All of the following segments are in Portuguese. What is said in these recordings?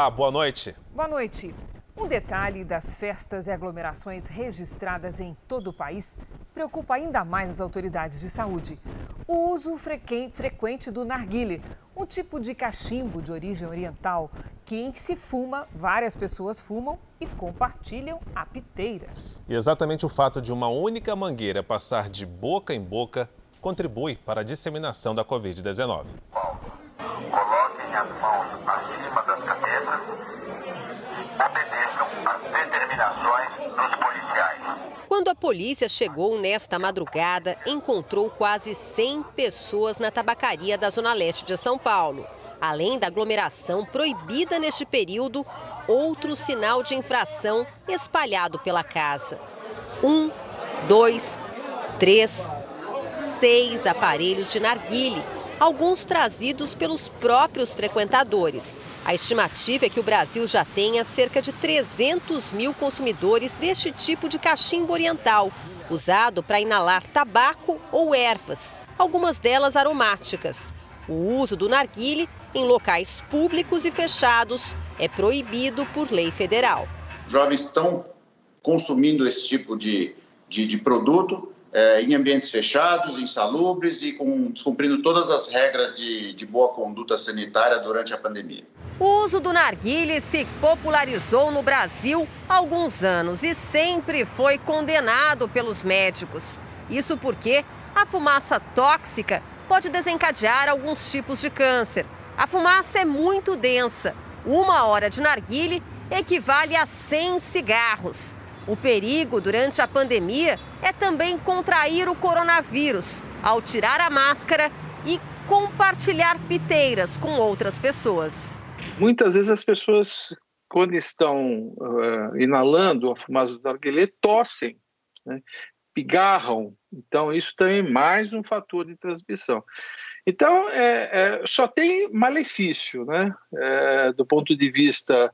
Olá, boa noite. Boa noite. Um detalhe das festas e aglomerações registradas em todo o país preocupa ainda mais as autoridades de saúde. O uso frequente do narguile, um tipo de cachimbo de origem oriental que, em que se fuma, várias pessoas fumam e compartilham a piteira. E exatamente o fato de uma única mangueira passar de boca em boca contribui para a disseminação da Covid-19. Coloquem as mãos acima das cabeças e obedeçam às determinações dos policiais. Quando a polícia chegou nesta madrugada, encontrou quase 100 pessoas na tabacaria da Zona Leste de São Paulo. Além da aglomeração proibida neste período, outro sinal de infração espalhado pela casa. 1, 2, 3, 6 aparelhos de narguile, alguns trazidos pelos próprios frequentadores. A estimativa é que o Brasil já tenha cerca de 300 mil consumidores deste tipo de cachimbo oriental, usado para inalar tabaco ou ervas, algumas delas aromáticas. O uso do narguile em locais públicos e fechados é proibido por lei federal. Jovens estão consumindo esse tipo de produto em ambientes fechados, insalubres e descumprindo todas as regras de boa conduta sanitária durante a pandemia. O uso do narguile se popularizou no Brasil há alguns anos e sempre foi condenado pelos médicos. Isso porque a fumaça tóxica pode desencadear alguns tipos de câncer. A fumaça é muito densa. 1 hora de narguile equivale a 100 cigarros. O perigo durante a pandemia é também contrair o coronavírus ao tirar a máscara e compartilhar piteiras com outras pessoas. Muitas vezes as pessoas, quando estão inalando a fumaça do narguilé, tossem, né? Pigarram. Então, isso também é mais um fator de transmissão. Então, só tem malefício, né? Do ponto de vista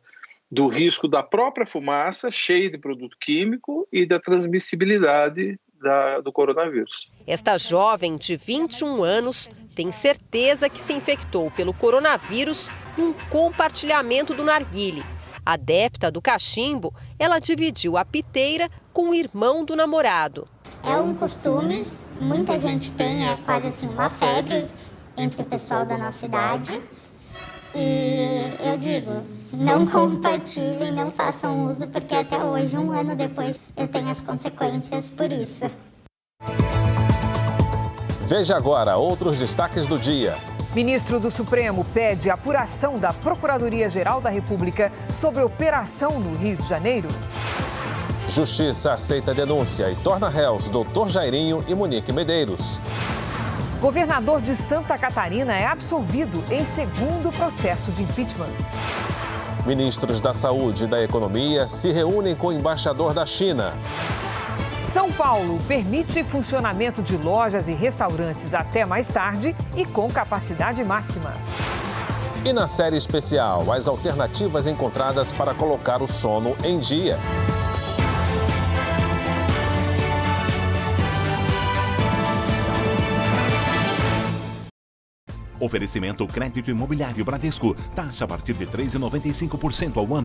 do risco da própria fumaça, cheia de produto químico, e da transmissibilidade do coronavírus. Esta jovem de 21 anos tem certeza que se infectou pelo coronavírus num compartilhamento do narguile. Adepta do cachimbo, ela dividiu a piteira com o irmão do namorado. É um costume, muita gente tem, é quase assim uma febre entre o pessoal da nossa idade. E eu digo, não compartilhem, não façam uso, porque até hoje, 1 ano depois, eu tenho as consequências por isso. Veja agora outros destaques do dia. Ministro do Supremo pede apuração da Procuradoria-Geral da República sobre operação no Rio de Janeiro. Justiça aceita a denúncia e torna réus Dr. Jairinho e Monique Medeiros. Governador de Santa Catarina é absolvido em segundo processo de impeachment. Ministros da Saúde e da Economia se reúnem com o embaixador da China. São Paulo permite funcionamento de lojas e restaurantes até mais tarde e com capacidade máxima. E na série especial, as alternativas encontradas para colocar o sono em dia. Oferecimento crédito imobiliário Bradesco. Taxa a partir de 3,95% ao ano.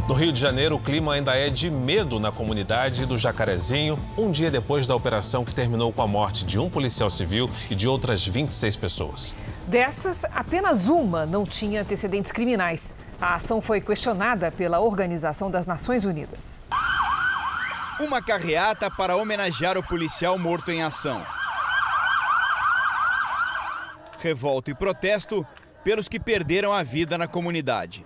No Rio de Janeiro, o clima ainda é de medo na comunidade do Jacarezinho, um dia depois da operação que terminou com a morte de um policial civil e de outras 26 pessoas. Dessas, apenas uma não tinha antecedentes criminais. A ação foi questionada pela Organização das Nações Unidas. Uma carreata para homenagear o policial morto em ação. Revolta e protesto pelos que perderam a vida na comunidade.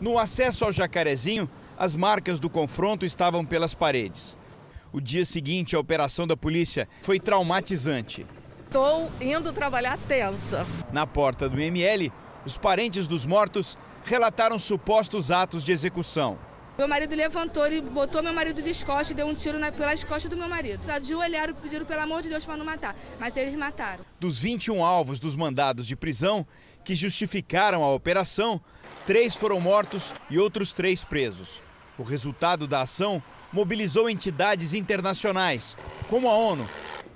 No acesso ao Jacarezinho, as marcas do confronto estavam pelas paredes. O dia seguinte à operação da polícia foi traumatizante. Estou indo trabalhar tensa. Na porta do ML, os parentes dos mortos relataram supostos atos de execução. Meu marido levantou e botou meu marido de costas e deu um tiro pelas costas do meu marido. Ajoelharam e pediram pelo amor de Deus para não matar, mas eles mataram. Dos 21 alvos dos mandados de prisão que justificaram a operação, 3 foram mortos e outros 3 presos. O resultado da ação mobilizou entidades internacionais, como a ONU.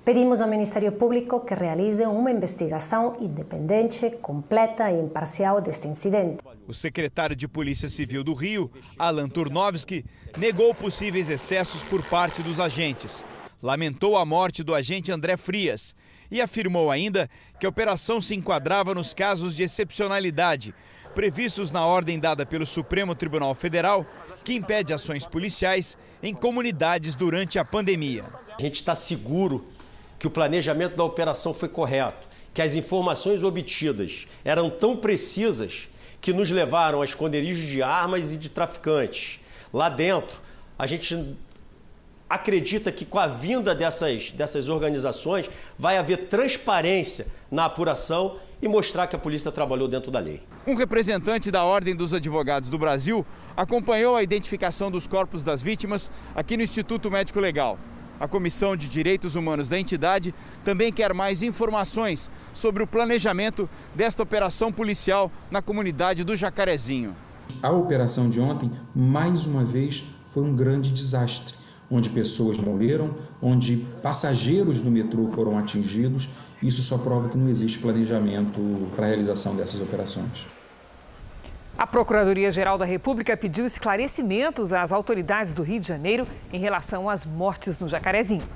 Pedimos ao Ministério Público que realize uma investigação independente, completa e imparcial deste incidente. O secretário de Polícia Civil do Rio, Alan Turnovski, negou possíveis excessos por parte dos agentes. Lamentou a morte do agente André Frias e afirmou ainda que a operação se enquadrava nos casos de excepcionalidade, previstos na ordem dada pelo Supremo Tribunal Federal, que impede ações policiais em comunidades durante a pandemia. A gente está seguro que o planejamento da operação foi correto, que as informações obtidas eram tão precisas que nos levaram a esconderijos de armas e de traficantes. Lá dentro, a gente acredita que com a vinda dessas organizações vai haver transparência na apuração e mostrar que a polícia trabalhou dentro da lei. Um representante da Ordem dos Advogados do Brasil acompanhou a identificação dos corpos das vítimas aqui no Instituto Médico Legal. A Comissão de Direitos Humanos da entidade também quer mais informações sobre o planejamento desta operação policial na comunidade do Jacarezinho. A operação de ontem, mais uma vez, foi um grande desastre, onde pessoas morreram, onde passageiros do metrô foram atingidos. Isso só prova que não existe planejamento para a realização dessas operações. A Procuradoria-Geral da República pediu esclarecimentos às autoridades do Rio de Janeiro em relação às mortes no Jacarezinho.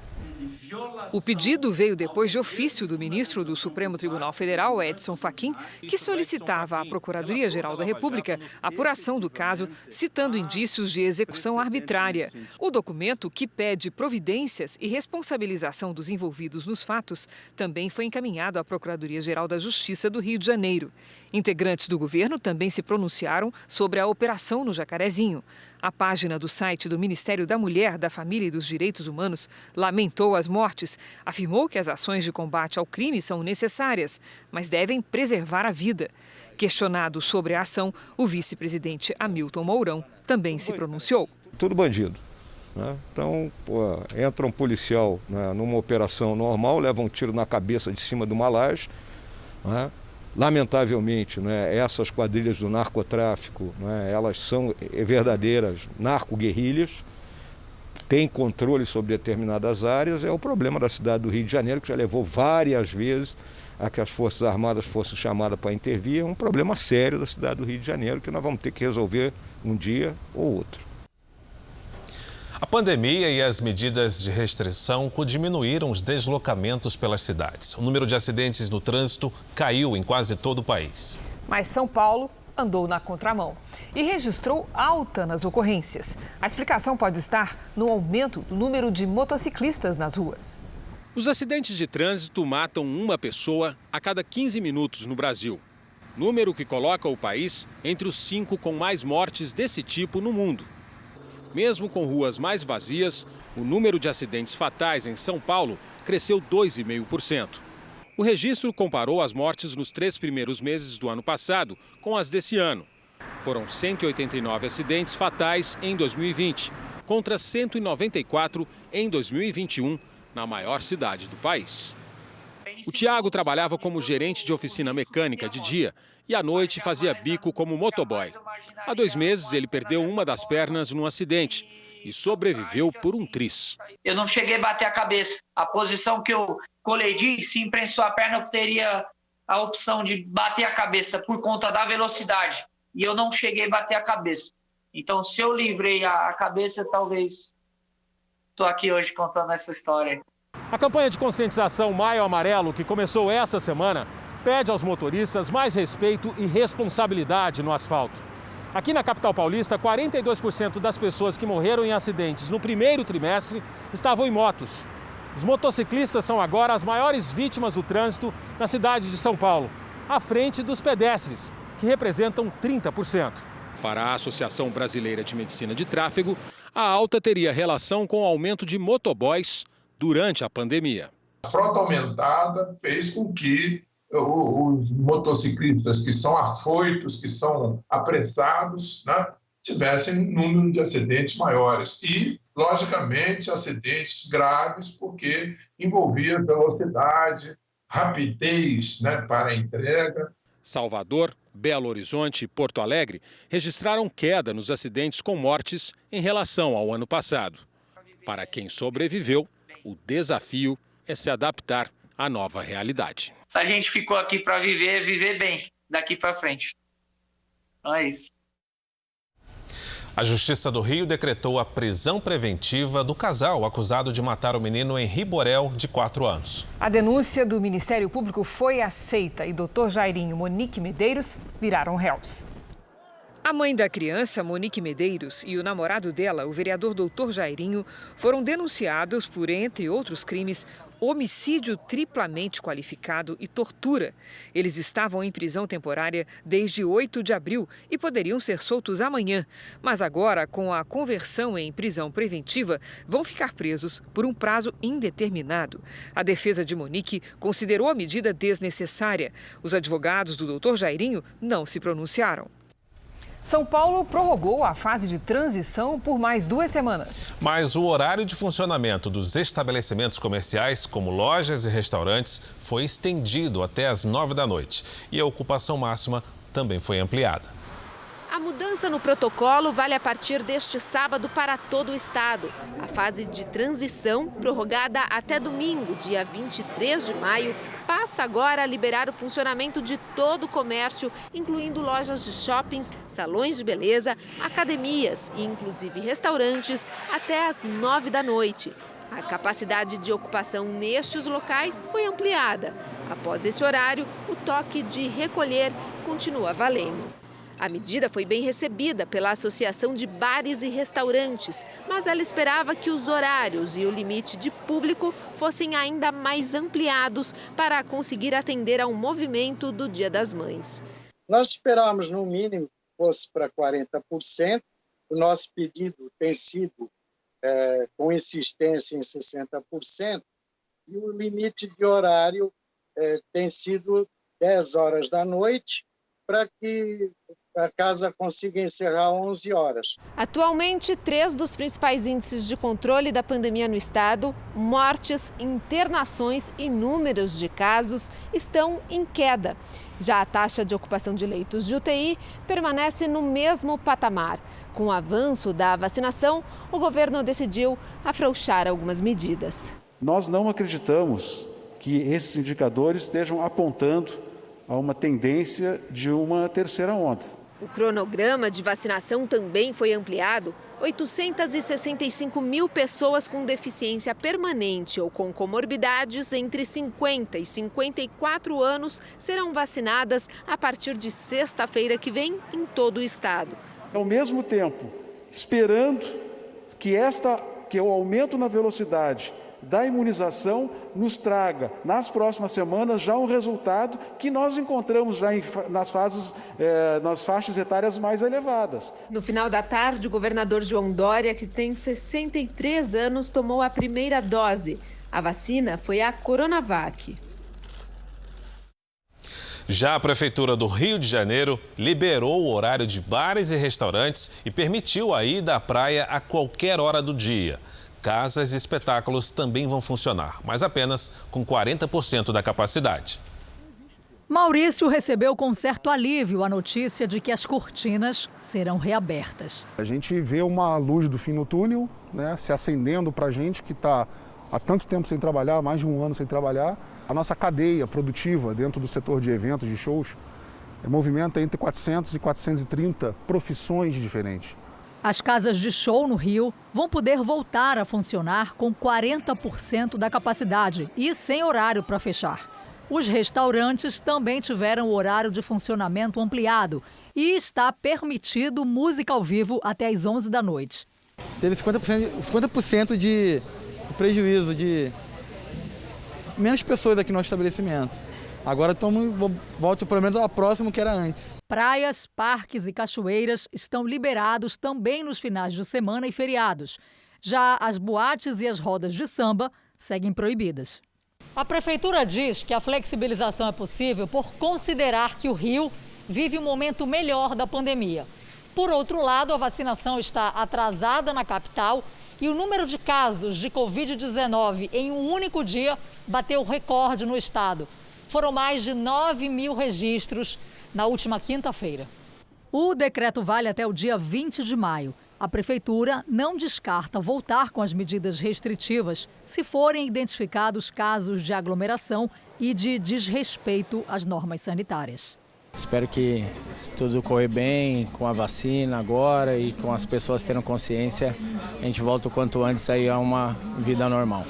O pedido veio depois de ofício do ministro do Supremo Tribunal Federal, Edson Fachin, que solicitava à Procuradoria-Geral da República a apuração do caso, citando indícios de execução arbitrária. O documento, que pede providências e responsabilização dos envolvidos nos fatos, também foi encaminhado à Procuradoria-Geral da Justiça do Rio de Janeiro. Integrantes do governo também se pronunciaram sobre a operação no Jacarezinho. A página do site do Ministério da Mulher, da Família e dos Direitos Humanos lamentou as mortes, afirmou que as ações de combate ao crime são necessárias, mas devem preservar a vida. Questionado sobre a ação, o vice-presidente Hamilton Mourão também se pronunciou. Tudo bandido, né? Então, entra um policial, né, numa operação normal, leva um tiro na cabeça de cima de uma laje, né? Lamentavelmente, né, essas quadrilhas do narcotráfico, né, elas são verdadeiras narco-guerrilhas, têm controle sobre determinadas áreas. É o problema da cidade do Rio de Janeiro, que já levou várias vezes a que as Forças Armadas fossem chamadas para intervir. É um problema sério da cidade do Rio de Janeiro que nós vamos ter que resolver um dia ou outro. A pandemia e as medidas de restrição diminuíram os deslocamentos pelas cidades. O número de acidentes no trânsito caiu em quase todo o país. Mas São Paulo andou na contramão e registrou alta nas ocorrências. A explicação pode estar no aumento do número de motociclistas nas ruas. Os acidentes de trânsito matam uma pessoa a cada 15 minutos no Brasil. Número que coloca o país entre os 5 com mais mortes desse tipo no mundo. Mesmo com ruas mais vazias, o número de acidentes fatais em São Paulo cresceu 2,5%. O registro comparou as mortes nos 3 primeiros meses do ano passado com as desse ano. Foram 189 acidentes fatais em 2020, contra 194 em 2021, na maior cidade do país. O Tiago trabalhava como gerente de oficina mecânica de dia e à noite fazia bico como motoboy. Há 2 meses ele perdeu uma das pernas num acidente e sobreviveu por um tris. Eu não cheguei a bater a cabeça. A posição que eu colidi, se imprensou a perna, eu teria a opção de bater a cabeça por conta da velocidade. E eu não cheguei a bater a cabeça. Então, se eu livrei a cabeça, talvez estou aqui hoje contando essa história. A campanha de conscientização Maio Amarelo, que começou essa semana, pede aos motoristas mais respeito e responsabilidade no asfalto. Aqui na capital paulista, 42% das pessoas que morreram em acidentes no primeiro trimestre estavam em motos. Os motociclistas são agora as maiores vítimas do trânsito na cidade de São Paulo, à frente dos pedestres, que representam 30%. Para a Associação Brasileira de Medicina de Tráfego, a alta teria relação com o aumento de motoboys durante a pandemia. A frota aumentada fez com que os motociclistas que são afoitos, que são apressados, né, tivessem número de acidentes maiores. E, logicamente, acidentes graves, porque envolvia velocidade, rapidez, né, para a entrega. Salvador, Belo Horizonte e Porto Alegre registraram queda nos acidentes com mortes em relação ao ano passado. Para quem sobreviveu, o desafio é se adaptar à nova realidade. Se a gente ficou aqui para viver, viver bem daqui para frente. Então é isso. A Justiça do Rio decretou a prisão preventiva do casal acusado de matar o menino Henri Borel, de 4 anos. A denúncia do Ministério Público foi aceita e Dr. Jairinho e Monique Medeiros viraram réus. A mãe da criança, Monique Medeiros, e o namorado dela, o vereador Dr. Jairinho, foram denunciados por, entre outros crimes, homicídio triplamente qualificado e tortura. Eles estavam em prisão temporária desde 8 de abril e poderiam ser soltos amanhã. Mas agora, com a conversão em prisão preventiva, vão ficar presos por um prazo indeterminado. A defesa de Monique considerou a medida desnecessária. Os advogados do Dr. Jairinho não se pronunciaram. São Paulo prorrogou a fase de transição por mais 2 semanas. Mas o horário de funcionamento dos estabelecimentos comerciais, como lojas e restaurantes, foi estendido até às 9 da noite. E a ocupação máxima também foi ampliada. A mudança no protocolo vale a partir deste sábado para todo o estado. A fase de transição, prorrogada até domingo, dia 23 de maio, passa agora a liberar o funcionamento de todo o comércio, incluindo lojas de shoppings, salões de beleza, academias e inclusive restaurantes, até às 9 da noite. A capacidade de ocupação nestes locais foi ampliada. Após esse horário, o toque de recolher continua valendo. A medida foi bem recebida pela Associação de Bares e Restaurantes, mas ela esperava que os horários e o limite de público fossem ainda mais ampliados para conseguir atender ao movimento do Dia das Mães. Nós esperávamos, no mínimo, que fosse para 40%. O nosso pedido tem sido com insistência em 60%, e o limite de horário tem sido 10 horas da noite, para que a casa consiga encerrar 11 horas. Atualmente, 3 dos principais índices de controle da pandemia no estado, mortes, internações e números de casos, estão em queda. Já a taxa de ocupação de leitos de UTI permanece no mesmo patamar. Com o avanço da vacinação, o governo decidiu afrouxar algumas medidas. Nós não acreditamos que esses indicadores estejam apontando a uma tendência de uma terceira onda. O cronograma de vacinação também foi ampliado. 865 mil pessoas com deficiência permanente ou com comorbidades entre 50 e 54 anos serão vacinadas a partir de sexta-feira que vem em todo o estado. Ao mesmo tempo, esperando que o aumento na velocidade da imunização nos traga, nas próximas semanas, já um resultado que nós encontramos já nas faixas etárias mais elevadas. No final da tarde, o governador João Dória, que tem 63 anos, tomou a primeira dose. A vacina foi a Coronavac. Já a Prefeitura do Rio de Janeiro liberou o horário de bares e restaurantes e permitiu a ida à praia a qualquer hora do dia. Casas e espetáculos também vão funcionar, mas apenas com 40% da capacidade. Maurício recebeu com certo alívio a notícia de que as cortinas serão reabertas. A gente vê uma luz do fim no túnel, né, se acendendo para a gente que está há tanto tempo sem trabalhar, mais de 1 ano sem trabalhar. A nossa cadeia produtiva dentro do setor de eventos, de shows, movimenta entre 400 e 430 profissões diferentes. As casas de show no Rio vão poder voltar a funcionar com 40% da capacidade e sem horário para fechar. Os restaurantes também tiveram o horário de funcionamento ampliado e está permitido música ao vivo até às 11 da noite. Teve 50% de prejuízo, de menos pessoas aqui no estabelecimento. Agora volta pelo menos ao próximo que era antes. Praias, parques e cachoeiras estão liberados também nos finais de semana e feriados. Já as boates e as rodas de samba seguem proibidas. A Prefeitura diz que a flexibilização é possível por considerar que o Rio vive um momento melhor da pandemia. Por outro lado, a vacinação está atrasada na capital e o número de casos de Covid-19 em um único dia bateu recorde no estado. Foram mais de 9 mil registros na última quinta-feira. O decreto vale até o dia 20 de maio A prefeitura não descarta voltar com as medidas restritivas se forem identificados casos de aglomeração e de desrespeito às normas sanitárias. Espero que se tudo correr bem com a vacina agora e com as pessoas tendo consciência, a gente volta o quanto antes aí a uma vida normal.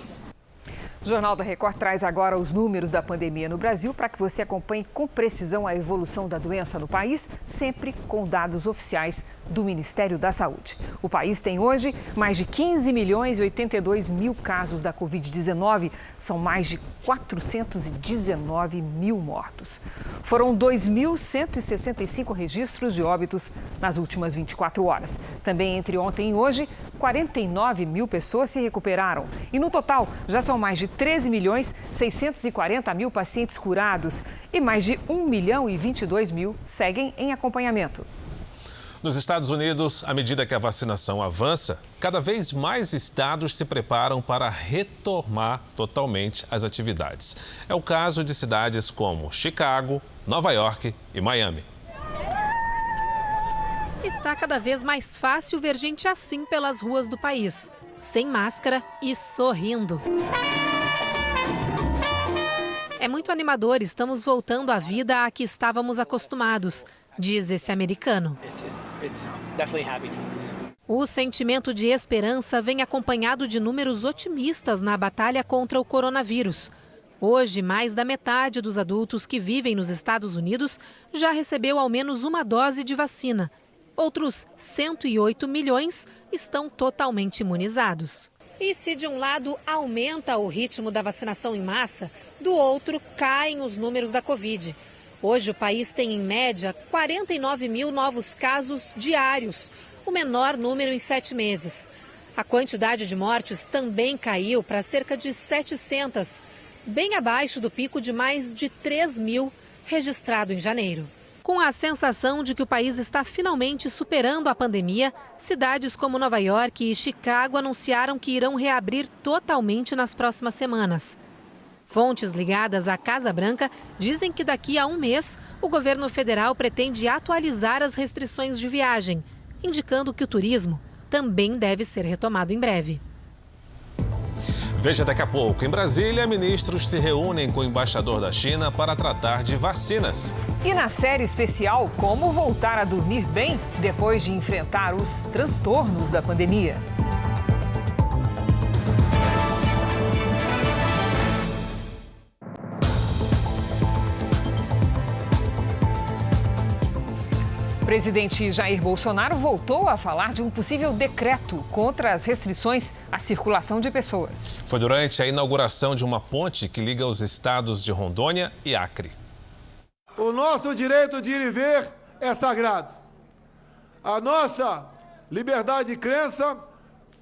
O Jornal da Record traz agora os números da pandemia no Brasil para que você acompanhe com precisão a evolução da doença no país, sempre com dados oficiais do Ministério da Saúde. O país tem hoje mais de 15 milhões e 82 mil casos da Covid-19. São mais de 419 mil mortos. Foram 2.165 registros de óbitos nas últimas 24 horas. Também entre ontem e hoje, 49 mil pessoas se recuperaram. E no total, já são mais de 13 milhões 640 mil pacientes curados e mais de 1 milhão e 22 mil seguem em acompanhamento. Nos Estados Unidos, à medida que a vacinação avança, cada vez mais estados se preparam para retomar totalmente as atividades. É o caso de cidades como Chicago, Nova York e Miami. Está cada vez mais fácil ver gente assim pelas ruas do país, sem máscara e sorrindo. É muito animador, estamos voltando à vida a que estávamos acostumados, diz esse americano. O sentimento de esperança vem acompanhado de números otimistas na batalha contra o coronavírus. Hoje, mais da metade dos adultos que vivem nos Estados Unidos já recebeu ao menos uma dose de vacina. Outros 108 milhões estão totalmente imunizados. E se de um lado aumenta o ritmo da vacinação em massa, do outro caem os números da Covid. Hoje o país tem em média 49 mil novos casos diários, o menor número em 7 meses. A quantidade de mortes também caiu para cerca de 700, bem abaixo do pico de mais de 3 mil registrado em janeiro. Com a sensação de que o país está finalmente superando a pandemia, cidades como Nova York e Chicago anunciaram que irão reabrir totalmente nas próximas semanas. Fontes ligadas à Casa Branca dizem que daqui a um mês, o governo federal pretende atualizar as restrições de viagem, indicando que o turismo também deve ser retomado em breve. Veja daqui a pouco. Em Brasília, ministros se reúnem com o embaixador da China para tratar de vacinas. E na série especial, como voltar a dormir bem depois de enfrentar os transtornos da pandemia. O presidente Jair Bolsonaro voltou a falar de um possível decreto contra as restrições à circulação de pessoas. Foi durante a inauguração de uma ponte que liga os estados de Rondônia e Acre. O nosso direito de ir e ver é sagrado. A nossa liberdade de crença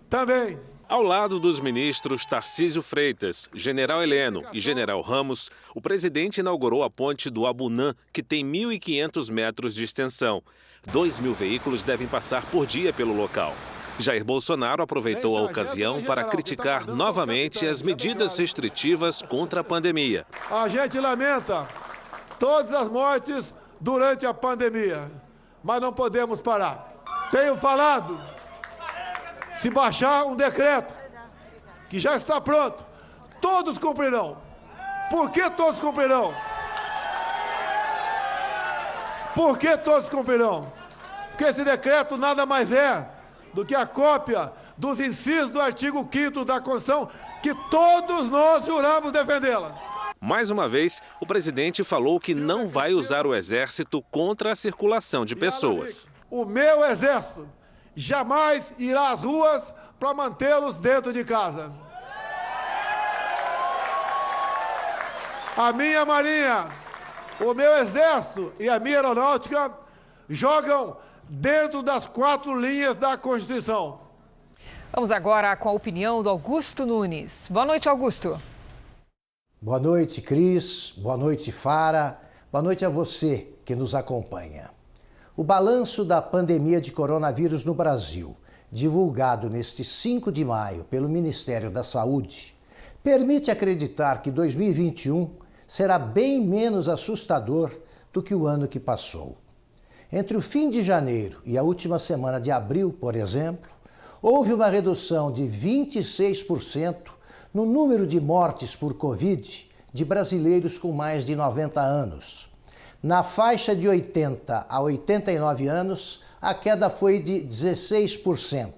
também. Ao lado dos ministros Tarcísio Freitas, General Heleno e General Ramos, o presidente inaugurou a ponte do Abunã, que tem 1.500 metros de extensão. 2.000 veículos devem passar por dia pelo local. Jair Bolsonaro aproveitou a ocasião para criticar novamente as medidas restritivas contra a pandemia. A gente lamenta todas as mortes durante a pandemia, mas não podemos parar. Tenho falado, se baixar um decreto, que já está pronto, todos cumprirão. Por que todos cumprirão? Por que todos cumprirão? Porque esse decreto nada mais é do que a cópia dos incisos do artigo 5º da Constituição, que todos nós juramos defendê-la. Mais uma vez, o presidente falou que não vai usar o exército contra a circulação de pessoas. O meu exército jamais irá às ruas para mantê-los dentro de casa. A minha marinha, o meu exército e a minha aeronáutica jogam dentro das 4 linhas da Constituição. Vamos agora com a opinião do Augusto Nunes. Boa noite, Augusto. Boa noite, Cris. Boa noite, Fara. Boa noite a você que nos acompanha. O balanço da pandemia de coronavírus no Brasil, divulgado neste 5 de maio pelo Ministério da Saúde, permite acreditar que 2021 será bem menos assustador do que o ano que passou. Entre o fim de janeiro e a última semana de abril, por exemplo, houve uma redução de 26% no número de mortes por Covid de brasileiros com mais de 90 anos. Na faixa de 80 a 89 anos, a queda foi de 16%.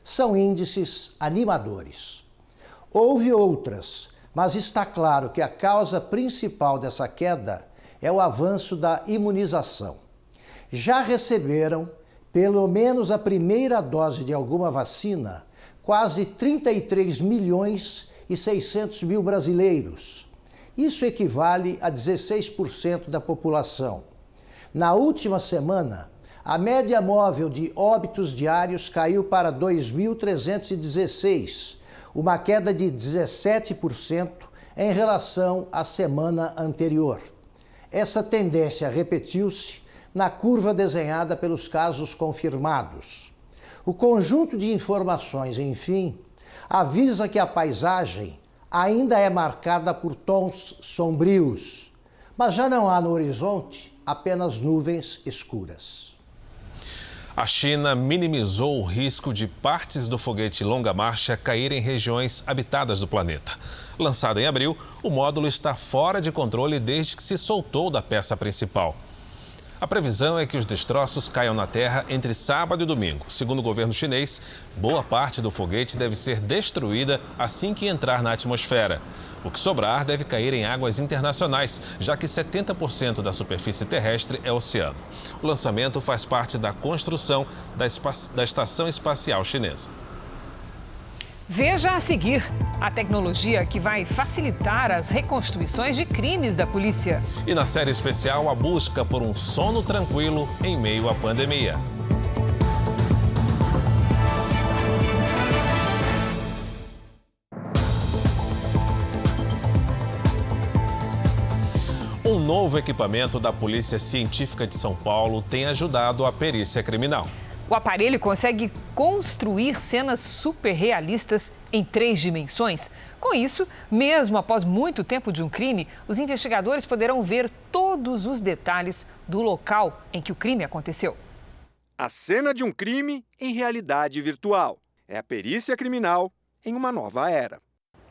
São índices animadores. Houve outras, mas está claro que a causa principal dessa queda é o avanço da imunização. Já receberam, pelo menos a primeira dose de alguma vacina, quase 33 milhões e 600 mil brasileiros. Isso equivale a 16% da população. Na última semana, a média móvel de óbitos diários caiu para 2.316, uma queda de 17% em relação à semana anterior. Essa tendência repetiu-se na curva desenhada pelos casos confirmados. O conjunto de informações, enfim, avisa que a paisagem ainda é marcada por tons sombrios, mas já não há no horizonte apenas nuvens escuras. A China minimizou o risco de partes do foguete Longa Marcha caírem em regiões habitadas do planeta. Lançado em abril, o módulo está fora de controle desde que se soltou da peça principal. A previsão é que os destroços caiam na Terra entre sábado e domingo. Segundo o governo chinês, boa parte do foguete deve ser destruída assim que entrar na atmosfera. O que sobrar deve cair em águas internacionais, já que 70% da superfície terrestre é oceano. O lançamento faz parte da construção da Estação Espacial Chinesa. Veja a seguir a tecnologia que vai facilitar as reconstruções de crimes da polícia. E na série especial, a busca por um sono tranquilo em meio à pandemia. Um novo equipamento da Polícia Científica de São Paulo tem ajudado a perícia criminal. O aparelho consegue construir cenas super realistas em 3 dimensões. Com isso, mesmo após muito tempo de um crime, os investigadores poderão ver todos os detalhes do local em que o crime aconteceu. A cena de um crime em realidade virtual. É a perícia criminal em uma nova era.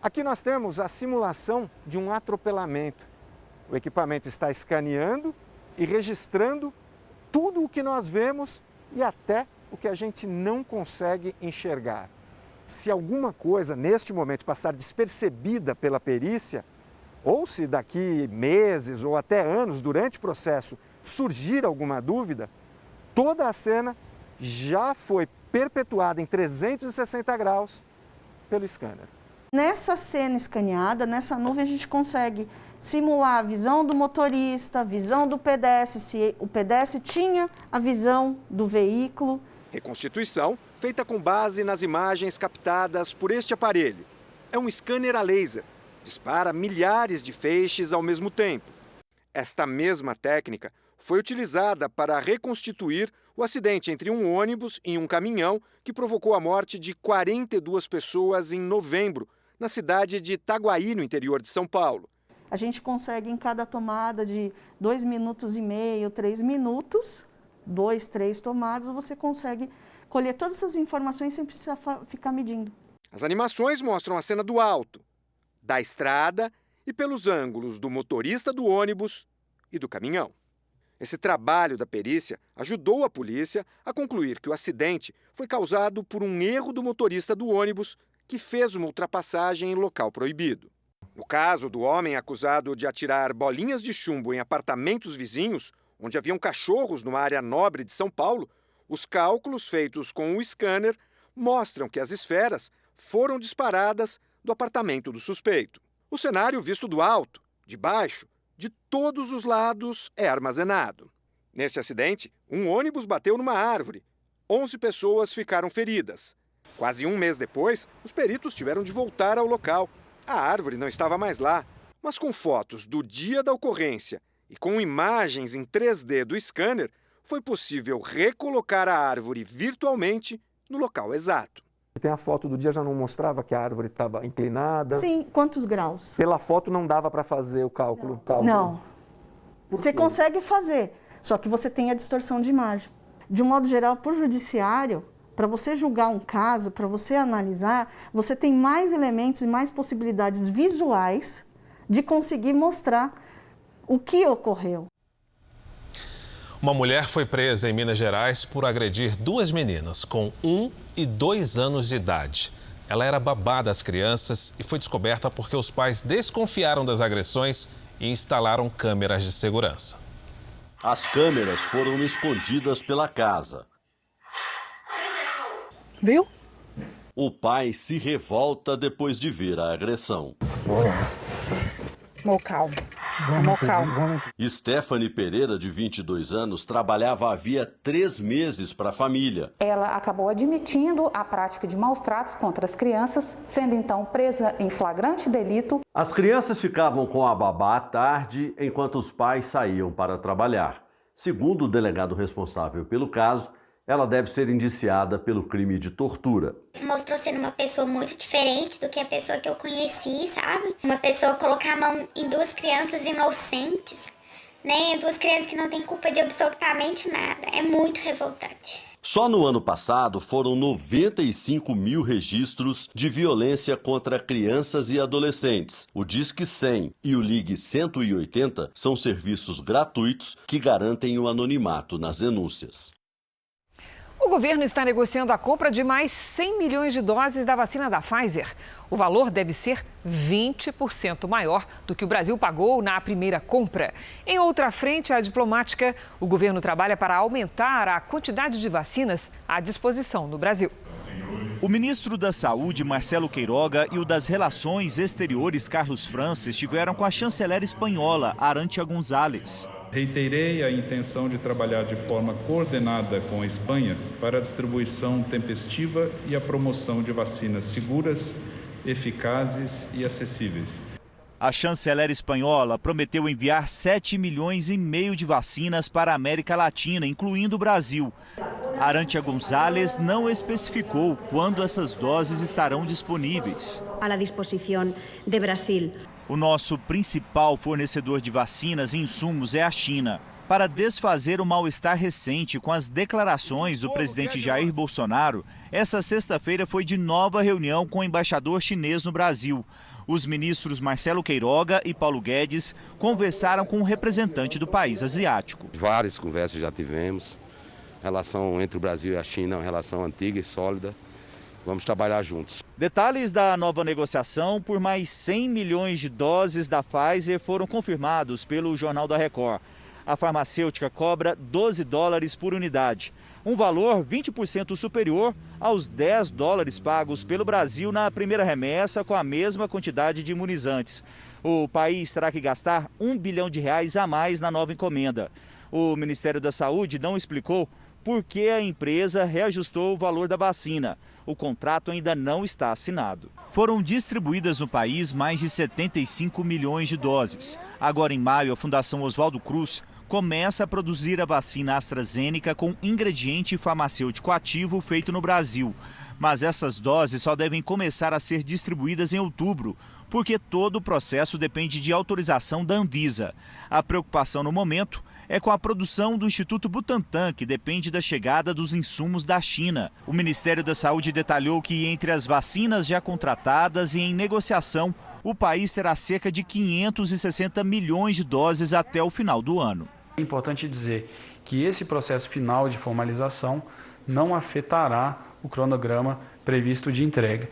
Aqui nós temos a simulação de um atropelamento. O equipamento está escaneando e registrando tudo o que nós vemos e até o que a gente não consegue enxergar. Se alguma coisa, neste momento, passar despercebida pela perícia, ou se daqui meses ou até anos, durante o processo, surgir alguma dúvida, toda a cena já foi perpetuada em 360 graus pelo scanner. Nessa cena escaneada, nessa nuvem, a gente consegue simular a visão do motorista, a visão do pedestre, se o pedestre tinha a visão do veículo. Reconstituição feita com base nas imagens captadas por este aparelho. É um scanner a laser. Dispara milhares de feixes ao mesmo tempo. Esta mesma técnica foi utilizada para reconstituir o acidente entre um ônibus e um caminhão que provocou a morte de 42 pessoas em novembro, na cidade de Itaguaí, no interior de São Paulo. A gente consegue, em cada tomada de 2,5 minutos, 3 minutos, 2, 3 tomadas, você consegue colher todas essas informações sem precisar ficar medindo. As animações mostram a cena do alto, da estrada e pelos ângulos do motorista do ônibus e do caminhão. Esse trabalho da perícia ajudou a polícia a concluir que o acidente foi causado por um erro do motorista do ônibus que fez uma ultrapassagem em local proibido. No caso do homem acusado de atirar bolinhas de chumbo em apartamentos vizinhos, onde haviam cachorros numa área nobre de São Paulo, os cálculos feitos com o scanner mostram que as esferas foram disparadas do apartamento do suspeito. O cenário visto do alto, de baixo, de todos os lados é armazenado. Neste acidente, um ônibus bateu numa árvore. 11 pessoas ficaram feridas. Quase um mês depois, os peritos tiveram de voltar ao local. A árvore não estava mais lá, mas com fotos do dia da ocorrência e com imagens em 3D do scanner, foi possível recolocar a árvore virtualmente no local exato. Tem a foto do dia, já não mostrava que a árvore estava inclinada? Sim, quantos graus? Pela foto não dava para fazer o cálculo? Não. Você consegue fazer, Só que você tem a distorção de imagem. De um modo geral, para o judiciário, para você julgar um caso, para você analisar, você tem mais elementos e mais possibilidades visuais de conseguir mostrar o que ocorreu. Uma mulher foi presa em Minas Gerais por agredir 2 meninas com 1 e 2 anos de idade. Ela era babá das crianças e foi descoberta porque os pais desconfiaram das agressões e instalaram câmeras de segurança. As câmeras foram escondidas pela casa. Viu? O pai se revolta depois de ver a agressão. Mocal. Stephanie Pereira, de 22 anos, trabalhava havia 3 meses para a família. Ela acabou admitindo a prática de maus tratos contra as crianças, sendo então presa em flagrante delito. As crianças ficavam com a babá à tarde, enquanto os pais saíam para trabalhar. Segundo o delegado responsável pelo caso, ela deve ser indiciada pelo crime de tortura. Mostrou ser uma pessoa muito diferente do que a pessoa que eu conheci, sabe? Uma pessoa colocar a mão em 2 crianças inocentes, né? 2 crianças que não têm culpa de absolutamente nada. É muito revoltante. Só no ano passado foram 95 mil registros de violência contra crianças e adolescentes. O Disque 100 e o Ligue 180 são serviços gratuitos que garantem o anonimato nas denúncias. O governo está negociando a compra de mais 100 milhões de doses da vacina da Pfizer. O valor deve ser 20% maior do que o Brasil pagou na primeira compra. Em outra frente, a diplomática, o governo trabalha para aumentar a quantidade de vacinas à disposição no Brasil. O ministro da Saúde, Marcelo Queiroga, e o das Relações Exteriores, Carlos França, estiveram com a chanceler espanhola, Arantxa González. Reiterei a intenção de trabalhar de forma coordenada com a Espanha para a distribuição tempestiva e a promoção de vacinas seguras, eficazes e acessíveis. A chanceler espanhola prometeu enviar 7,5 milhões de vacinas para a América Latina, incluindo o Brasil. Arantxa González não especificou quando essas doses estarão disponíveis. À disposição de Brasil. O nosso principal fornecedor de vacinas e insumos é a China. Para desfazer o mal-estar recente com as declarações do presidente Jair Bolsonaro, essa sexta-feira foi de nova reunião com o embaixador chinês no Brasil. Os ministros Marcelo Queiroga e Paulo Guedes conversaram com um representante do país asiático. Várias conversas já tivemos. A relação entre o Brasil e a China é uma relação antiga e sólida. Vamos trabalhar juntos. Detalhes da nova negociação por mais 100 milhões de doses da Pfizer foram confirmados pelo Jornal da Record. A farmacêutica cobra $12 por unidade, um valor 20% superior aos $10 pagos pelo Brasil na primeira remessa com a mesma quantidade de imunizantes. O país terá que gastar R$1 bilhão a mais na nova encomenda. O Ministério da Saúde não explicou por que a empresa reajustou o valor da vacina. O contrato ainda não está assinado. Foram distribuídas no país mais de 75 milhões de doses. Agora, em maio, a Fundação Oswaldo Cruz começa a produzir a vacina AstraZeneca com ingrediente farmacêutico ativo feito no Brasil. Mas essas doses só devem começar a ser distribuídas em outubro, porque todo o processo depende de autorização da Anvisa. A preocupação no momento é com a produção do Instituto Butantan, que depende da chegada dos insumos da China. O Ministério da Saúde detalhou que entre as vacinas já contratadas e em negociação, o país terá cerca de 560 milhões de doses até o final do ano. É importante dizer que esse processo final de formalização não afetará o cronograma previsto de entrega.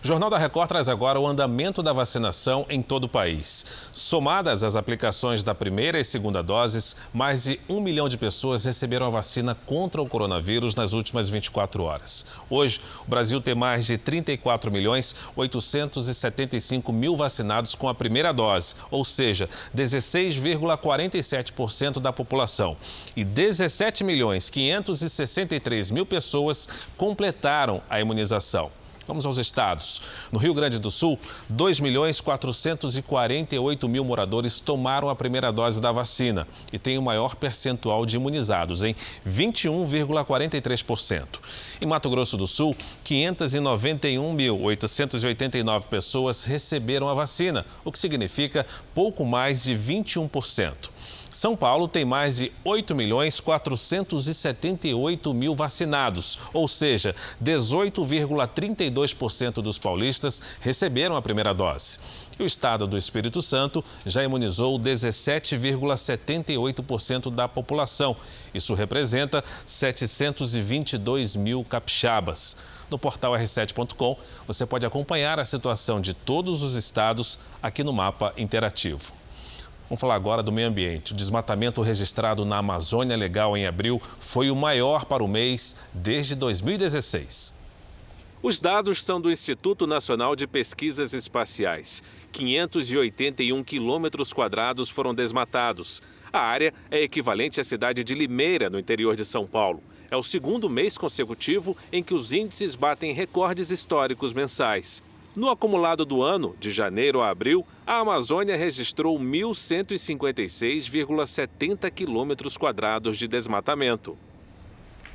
O Jornal da Record traz agora o andamento da vacinação em todo o país. Somadas as aplicações da primeira e segunda doses, mais de 1 milhão de pessoas receberam a vacina contra o coronavírus nas últimas 24 horas. Hoje, o Brasil tem mais de 34.875.000 vacinados com a primeira dose, ou seja, 16,47% da população. E 17.563.000 pessoas completaram a imunização. Vamos aos estados. No Rio Grande do Sul, 2.448.000 moradores tomaram a primeira dose da vacina e tem o maior percentual de imunizados, em 21,43%. Em Mato Grosso do Sul, 591.889 pessoas receberam a vacina, o que significa pouco mais de 21%. São Paulo tem mais de 8.478.000 vacinados, ou seja, 18,32% dos paulistas receberam a primeira dose. E o estado do Espírito Santo já imunizou 17,78% da população. Isso representa 722 mil capixabas. No portal r7.com, você pode acompanhar a situação de todos os estados aqui no mapa interativo. Vamos falar agora do meio ambiente. O desmatamento registrado na Amazônia Legal em abril foi o maior para o mês desde 2016. Os dados são do Instituto Nacional de Pesquisas Espaciais. 581 quilômetros quadrados foram desmatados. A área é equivalente à cidade de Limeira, no interior de São Paulo. É o segundo mês consecutivo em que os índices batem recordes históricos mensais. No acumulado do ano, de janeiro a abril, a Amazônia registrou 1.156,70 quilômetros quadrados de desmatamento.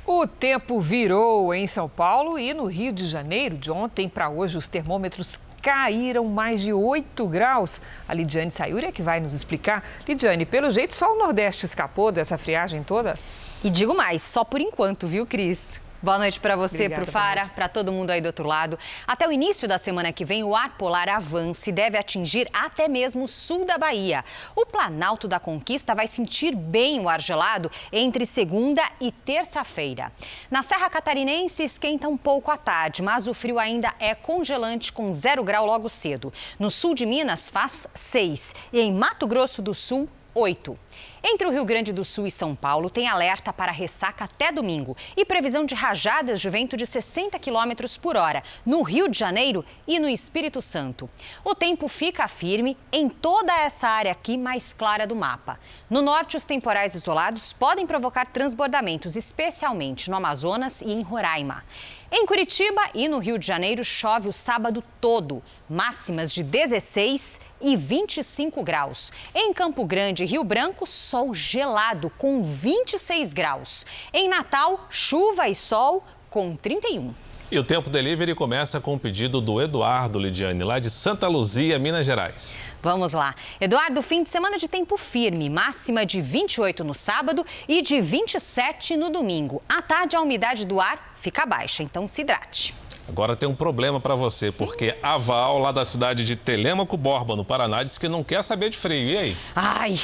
O tempo virou em São Paulo e no Rio de Janeiro. De ontem para hoje, os termômetros caíram mais de 8 graus. A Lidiane Sayuri é que vai nos explicar. Lidiane, pelo jeito, só o Nordeste escapou dessa friagem toda? E digo mais, só por enquanto, viu, Cris? Boa noite para você, Obrigada, pro Fara, para todo mundo aí do outro lado. Até o início da semana que vem, o ar polar avança e deve atingir até mesmo o sul da Bahia. O Planalto da Conquista vai sentir bem o ar gelado entre segunda e terça-feira. Na Serra Catarinense, esquenta um pouco à tarde, mas o frio ainda é congelante com 0 grau logo cedo. No sul de Minas, faz 6 e em Mato Grosso do Sul, 8. Entre o Rio Grande do Sul e São Paulo, tem alerta para ressaca até domingo e previsão de rajadas de vento de 60 km por hora no Rio de Janeiro e no Espírito Santo. O tempo fica firme em toda essa área aqui mais clara do mapa. No norte, os temporais isolados podem provocar transbordamentos, especialmente no Amazonas e em Roraima. Em Curitiba e no Rio de Janeiro, chove o sábado todo, máximas de 16 e 25 graus. Em Campo Grande e Rio Branco, sol gelado com 26 graus. Em Natal, chuva e sol com 31. E o Tempo Delivery começa com o pedido do Eduardo, Lidiane, lá de Santa Luzia, Minas Gerais. Vamos lá. Eduardo, fim de semana de tempo firme, máxima de 28 no sábado e de 27 no domingo. À tarde, a umidade do ar fica baixa, então se hidrate. Agora tem um problema para você, porque a Val, lá da cidade de Telêmaco Borba, no Paraná, disse que não quer saber de frio. E aí? Ai,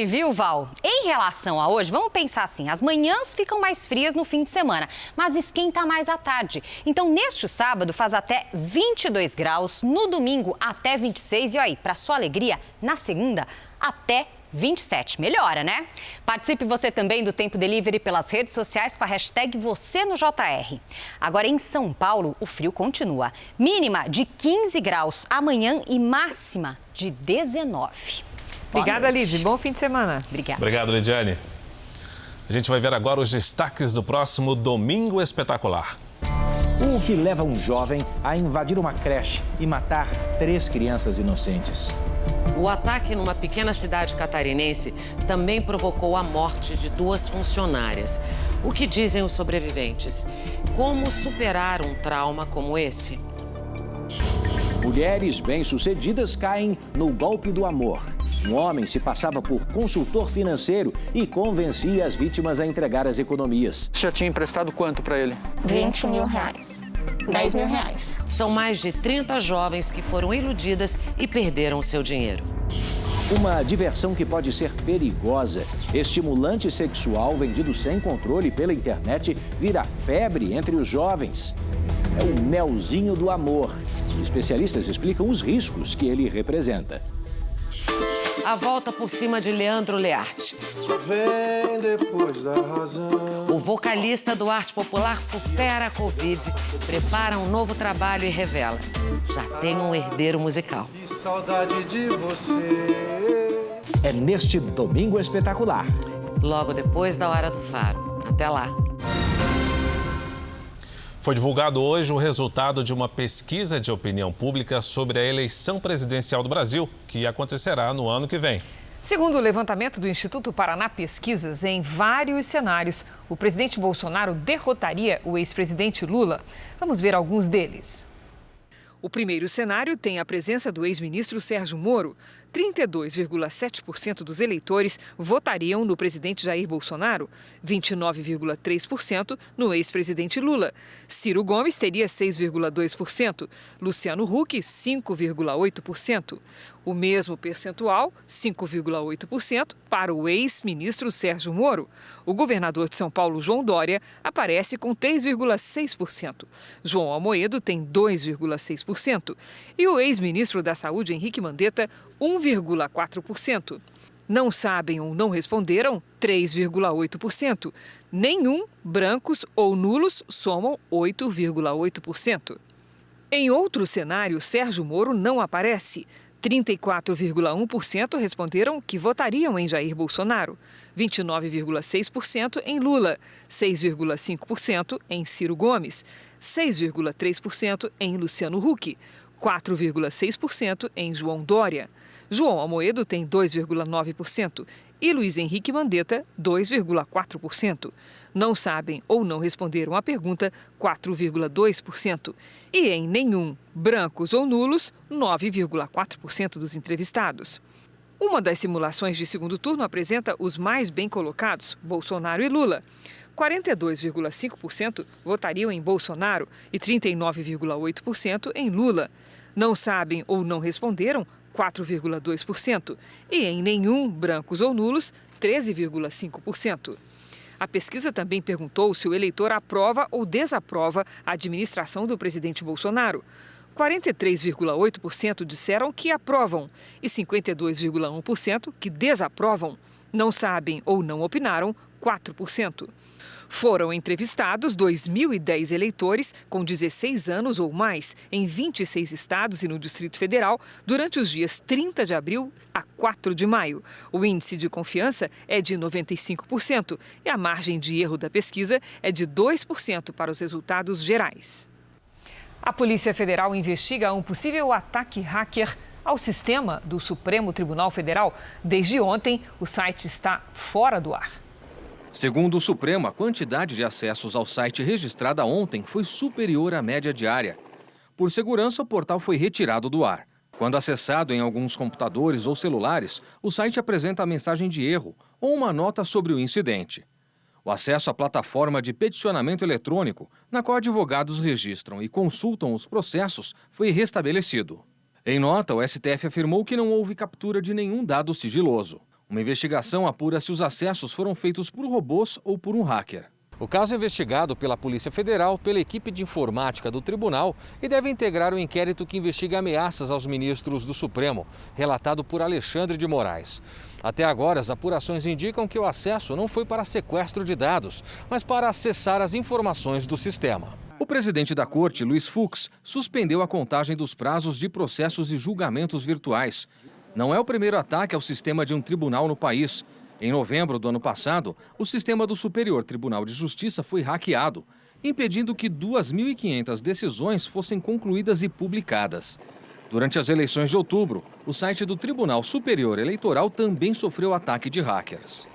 viu, Val? Em relação a hoje, vamos pensar assim, as manhãs ficam mais frias no fim de semana, mas esquenta mais à tarde. Então, neste sábado, faz até 22 graus, no domingo até 26 e aí, para sua alegria, na segunda, até 27. Melhora, né? Participe você também do Tempo Delivery pelas redes sociais com a hashtag #VocêNoJR. Agora, em São Paulo, o frio continua. Mínima de 15 graus amanhã e máxima de 19. Obrigada, Lid. Bom fim de semana. Obrigada. Obrigado, Lidiane. A gente vai ver agora os destaques do próximo Domingo Espetacular. O que leva um jovem a invadir uma creche e matar 3 crianças inocentes? O ataque numa pequena cidade catarinense também provocou a morte de 2 funcionárias. O que dizem os sobreviventes? Como superar um trauma como esse? Mulheres bem-sucedidas caem no golpe do amor. Um homem se passava por consultor financeiro e convencia as vítimas a entregar as economias. Você já tinha emprestado quanto para ele? 20 mil reais. 10 mil reais. São mais de 30 jovens que foram iludidas e perderam o seu dinheiro. Uma diversão que pode ser perigosa. Estimulante sexual vendido sem controle pela internet vira febre entre os jovens. É o melzinho do amor. Especialistas explicam os riscos que ele representa. A volta por cima de Leandro Learte. Vem depois da razão. O vocalista do Arte Popular supera a Covid, prepara um novo trabalho e revela: já tem um herdeiro musical. Que saudade de você. É neste Domingo Espetacular. Logo depois da Hora do Faro. Até lá. Foi divulgado hoje o resultado de uma pesquisa de opinião pública sobre a eleição presidencial do Brasil, que acontecerá no ano que vem. Segundo o levantamento do Instituto Paraná Pesquisas, em vários cenários, o presidente Bolsonaro derrotaria o ex-presidente Lula. Vamos ver alguns deles. O primeiro cenário tem a presença do ex-ministro Sérgio Moro. 32,7% dos eleitores votariam no presidente Jair Bolsonaro, 29,3% no ex-presidente Lula. Ciro Gomes teria 6,2%, Luciano Huck 5,8%. O mesmo percentual, 5,8%, para o ex-ministro Sérgio Moro. O governador de São Paulo, João Dória, aparece com 3,6%. João Amoedo tem 2,6%. E o ex-ministro da Saúde, Henrique Mandetta, 1,4%. Não sabem ou não responderam, 3,8%. Nenhum, brancos ou nulos somam 8,8%. Em outro cenário, Sérgio Moro não aparece. 34,1% responderam que votariam em Jair Bolsonaro, 29,6% em Lula, 6,5% em Ciro Gomes, 6,3% em Luciano Huck, 4,6% em João Dória. João Amoedo tem 2,9% e Luiz Henrique Mandetta, 2,4%. Não sabem ou não responderam à pergunta, 4,2%. E em nenhum, brancos ou nulos, 9,4% dos entrevistados. Uma das simulações de segundo turno apresenta os mais bem colocados, Bolsonaro e Lula. 42,5% votariam em Bolsonaro e 39,8% em Lula. Não sabem ou não responderam, 4,2%. E em nenhum, brancos ou nulos, 13,5%. A pesquisa também perguntou se o eleitor aprova ou desaprova a administração do presidente Bolsonaro. 43,8% disseram que aprovam e 52,1% que desaprovam. Não sabem ou não opinaram, 4%. Foram entrevistados 2.010 eleitores com 16 anos ou mais em 26 estados e no Distrito Federal durante os dias 30 de abril a 4 de maio. O índice de confiança é de 95% e a margem de erro da pesquisa é de 2% para os resultados gerais. A Polícia Federal investiga um possível ataque hacker ao sistema do Supremo Tribunal Federal. Desde ontem, o site está fora do ar. Segundo o Supremo, a quantidade de acessos ao site registrada ontem foi superior à média diária. Por segurança, o portal foi retirado do ar. Quando acessado em alguns computadores ou celulares, o site apresenta a mensagem de erro ou uma nota sobre o incidente. O acesso à plataforma de peticionamento eletrônico, na qual advogados registram e consultam os processos, foi restabelecido. Em nota, o STF afirmou que não houve captura de nenhum dado sigiloso. Uma investigação apura se os acessos foram feitos por robôs ou por um hacker. O caso é investigado pela Polícia Federal, pela equipe de informática do tribunal e deve integrar o inquérito que investiga ameaças aos ministros do Supremo, relatado por Alexandre de Moraes. Até agora, as apurações indicam que o acesso não foi para sequestro de dados, mas para acessar as informações do sistema. O presidente da Corte, Luiz Fux, suspendeu a contagem dos prazos de processos e julgamentos virtuais. Não é o primeiro ataque ao sistema de um tribunal no país. Em novembro do ano passado, o sistema do Superior Tribunal de Justiça foi hackeado, impedindo que 2.500 decisões fossem concluídas e publicadas. Durante as eleições de outubro, o site do Tribunal Superior Eleitoral também sofreu ataque de hackers.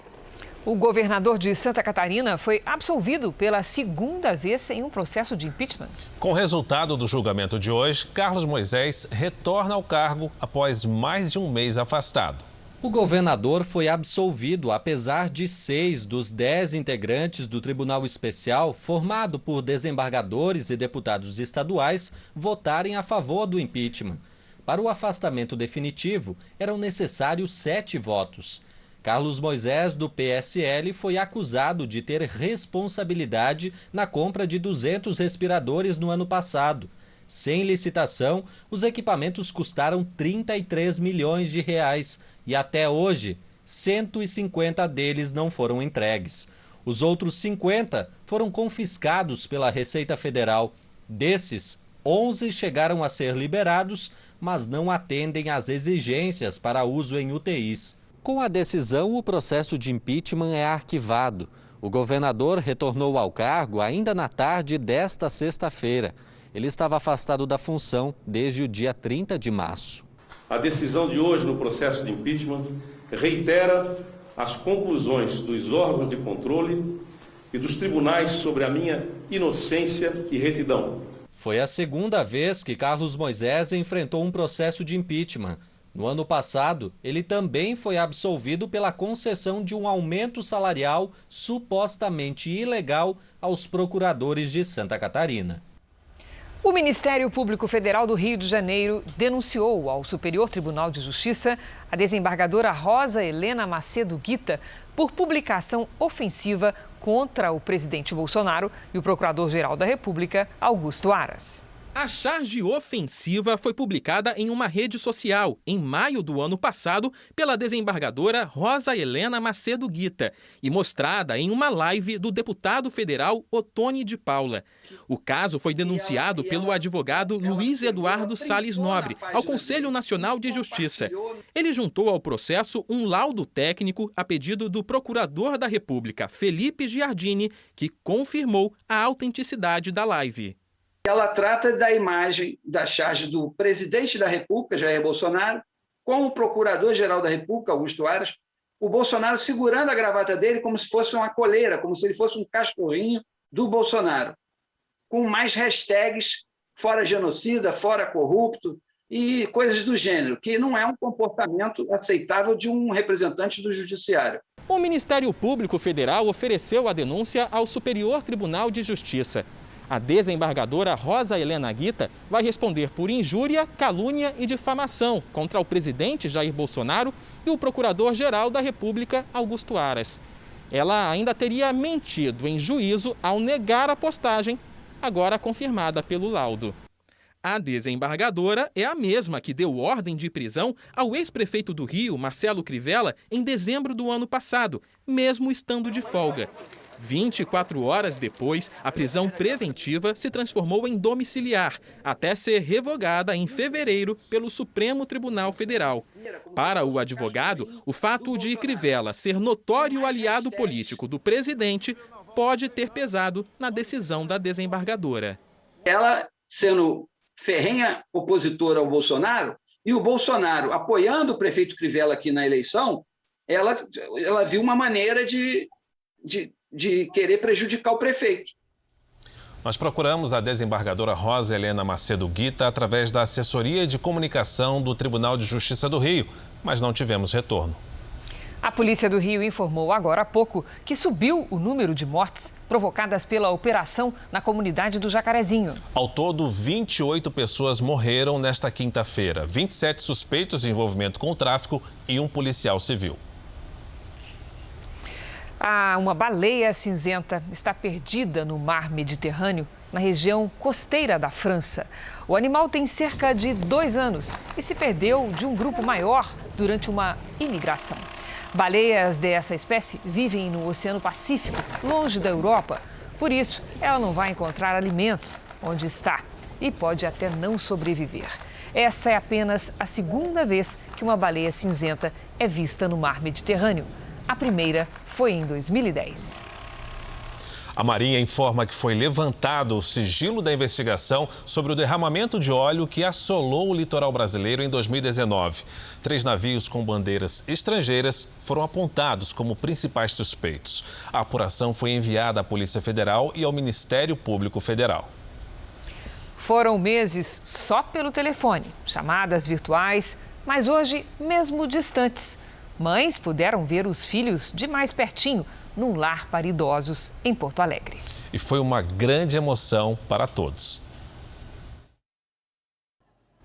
O governador de Santa Catarina foi absolvido pela segunda vez em um processo de impeachment. Com o resultado do julgamento de hoje, Carlos Moisés retorna ao cargo após mais de um mês afastado. O governador foi absolvido apesar de 6 dos 10 integrantes do Tribunal Especial, formado por desembargadores e deputados estaduais, votarem a favor do impeachment. Para o afastamento definitivo, eram necessários 7 votos. Carlos Moisés, do PSL, foi acusado de ter responsabilidade na compra de 200 respiradores no ano passado. Sem licitação, os equipamentos custaram 33 milhões de reais e até hoje, 150 deles não foram entregues. Os outros 50 foram confiscados pela Receita Federal. Desses, 11 chegaram a ser liberados, mas não atendem às exigências para uso em UTIs. Com a decisão, o processo de impeachment é arquivado. O governador retornou ao cargo ainda na tarde desta sexta-feira. Ele estava afastado da função desde o dia 30 de março. A decisão de hoje no processo de impeachment reitera as conclusões dos órgãos de controle e dos tribunais sobre a minha inocência e retidão. Foi a segunda vez que Carlos Moisés enfrentou um processo de impeachment. No ano passado, ele também foi absolvido pela concessão de um aumento salarial supostamente ilegal aos procuradores de Santa Catarina. O Ministério Público Federal do Rio de Janeiro denunciou ao Superior Tribunal de Justiça a desembargadora Rosa Helena Macedo Guita por publicação ofensiva contra o presidente Bolsonaro e o Procurador-Geral da República, Augusto Aras. A charge ofensiva foi publicada em uma rede social em maio do ano passado pela desembargadora Rosa Helena Macedo Guita e mostrada em uma live do deputado federal Ottoni de Paula. O caso foi denunciado pelo advogado Luiz Eduardo Salles Nobre ao Conselho Nacional de Justiça. Ele juntou ao processo um laudo técnico a pedido do Procurador da República, Felipe Giardini, que confirmou a autenticidade da live. Ela trata da imagem da charge do presidente da República, Jair Bolsonaro, com o Procurador-Geral da República, Augusto Aras, o Bolsonaro segurando a gravata dele como se fosse uma coleira, como se ele fosse um cachorrinho do Bolsonaro, com mais hashtags fora genocida, fora corrupto e coisas do gênero, que não é um comportamento aceitável de um representante do Judiciário. O Ministério Público Federal ofereceu a denúncia ao Superior Tribunal de Justiça. A desembargadora Rosa Helena Guita vai responder por injúria, calúnia e difamação contra o presidente Jair Bolsonaro e o Procurador-Geral da República, Augusto Aras. Ela ainda teria mentido em juízo ao negar a postagem, agora confirmada pelo laudo. A desembargadora é a mesma que deu ordem de prisão ao ex-prefeito do Rio, Marcelo Crivella, em dezembro do ano passado, mesmo estando de folga. 24 horas depois, a prisão preventiva se transformou em domiciliar, até ser revogada em fevereiro pelo Supremo Tribunal Federal. Para o advogado, o fato de Crivella ser notório aliado político do presidente pode ter pesado na decisão da desembargadora. Ela, sendo ferrenha opositora ao Bolsonaro, e o Bolsonaro apoiando o prefeito Crivella aqui na eleição, ela viu uma maneira de querer prejudicar o prefeito. Nós procuramos a desembargadora Rosa Helena Macedo Guita através da assessoria de comunicação do Tribunal de Justiça do Rio, mas não tivemos retorno. A Polícia do Rio informou agora há pouco que subiu o número de mortes provocadas pela operação na comunidade do Jacarezinho. Ao todo, 28 pessoas morreram nesta quinta-feira, 27 suspeitos de envolvimento com o tráfico e um policial civil. Uma baleia cinzenta está perdida no mar Mediterrâneo, na região costeira da França. O animal tem cerca de 2 anos e se perdeu de um grupo maior durante uma imigração. Baleias dessa espécie vivem no Oceano Pacífico, longe da Europa. Por isso, ela não vai encontrar alimentos onde está e pode até não sobreviver. Essa é apenas a segunda vez que uma baleia cinzenta é vista no mar Mediterrâneo. A primeira foi em 2010. A Marinha informa que foi levantado o sigilo da investigação sobre o derramamento de óleo que assolou o litoral brasileiro em 2019. 3 navios com bandeiras estrangeiras foram apontados como principais suspeitos. A apuração foi enviada à Polícia Federal e ao Ministério Público Federal. Foram meses só pelo telefone, chamadas virtuais, mas hoje, mesmo distantes, mães puderam ver os filhos de mais pertinho num lar para idosos em Porto Alegre. E foi uma grande emoção para todos.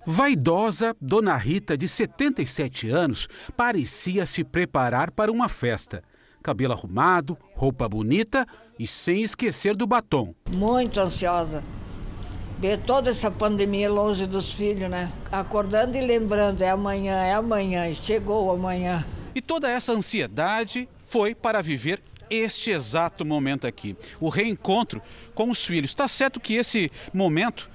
Vaidosa, Dona Rita, de 77 anos, parecia se preparar para uma festa. Cabelo arrumado, roupa bonita e sem esquecer do batom. Muito ansiosa. Ver toda essa pandemia longe dos filhos, né? Acordando e lembrando, é amanhã, e chegou amanhã. E toda essa ansiedade foi para viver este exato momento aqui. O reencontro com os filhos. Está certo que esse momento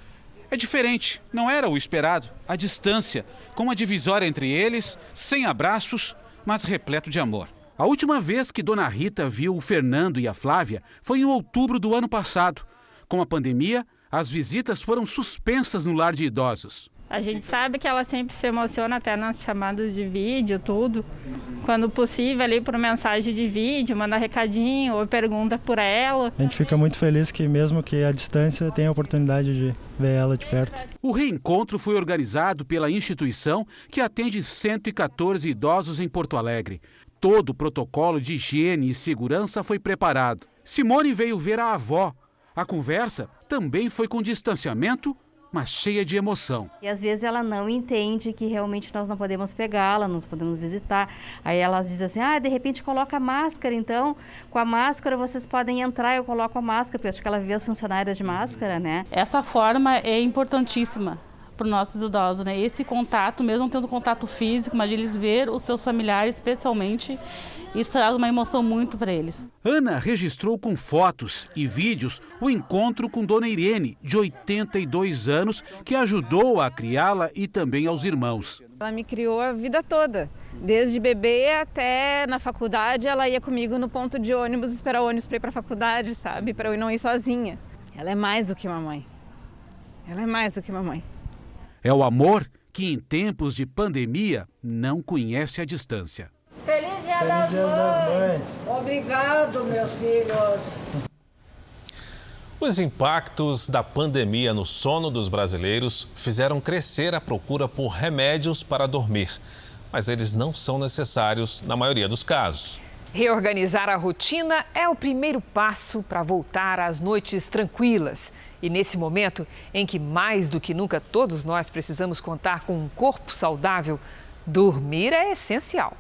é diferente, não era o esperado. A distância, com uma divisória entre eles, sem abraços, mas repleto de amor. A última vez que Dona Rita viu o Fernando e a Flávia foi em outubro do ano passado. Com a pandemia, as visitas foram suspensas no lar de idosos. A gente sabe que ela sempre se emociona até nas chamadas de vídeo, tudo. Quando possível, ali por mensagem de vídeo, manda recadinho ou pergunta por ela. A gente fica muito feliz que mesmo que à distância tenha a oportunidade de ver ela de perto. O reencontro foi organizado pela instituição que atende 114 idosos em Porto Alegre. Todo o protocolo de higiene e segurança foi preparado. Simone veio ver a avó. A conversa também foi com distanciamento, mas cheia de emoção. E às vezes ela não entende que realmente nós não podemos pegá-la, não podemos visitar. Aí ela diz assim, de repente coloca a máscara, então com a máscara vocês podem entrar, eu coloco a máscara, porque eu acho que ela vê as funcionárias de máscara, né? Essa forma é importantíssima para os nossos idosos, né? Esse contato, mesmo tendo contato físico, mas de eles ver os seus familiares especialmente, isso traz uma emoção muito para eles. Ana registrou com fotos e vídeos o encontro com Dona Irene, de 82 anos, que ajudou a criá-la e também aos irmãos. Ela me criou a vida toda. Desde bebê até na faculdade, ela ia comigo no ponto de ônibus, esperar o ônibus para ir para a faculdade, sabe? Para eu não ir sozinha. Ela é mais do que mamãe. Ela é mais do que mamãe. É o amor que em tempos de pandemia não conhece a distância. Feliz Dia das Mães! Obrigado, meus filhos! Os impactos da pandemia no sono dos brasileiros fizeram crescer a procura por remédios para dormir. Mas eles não são necessários na maioria dos casos. Reorganizar a rotina é o primeiro passo para voltar às noites tranquilas. E nesse momento em que mais do que nunca todos nós precisamos contar com um corpo saudável, dormir é essencial.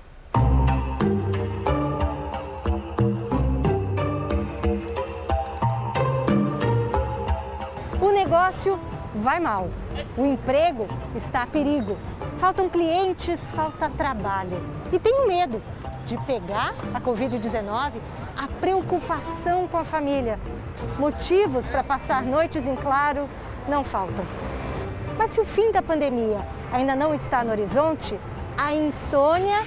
O negócio vai mal, o emprego está a perigo, faltam clientes, falta trabalho. E tenho medo de pegar a Covid-19, a preocupação com a família. Motivos para passar noites em claro não faltam. Mas se o fim da pandemia ainda não está no horizonte, a insônia,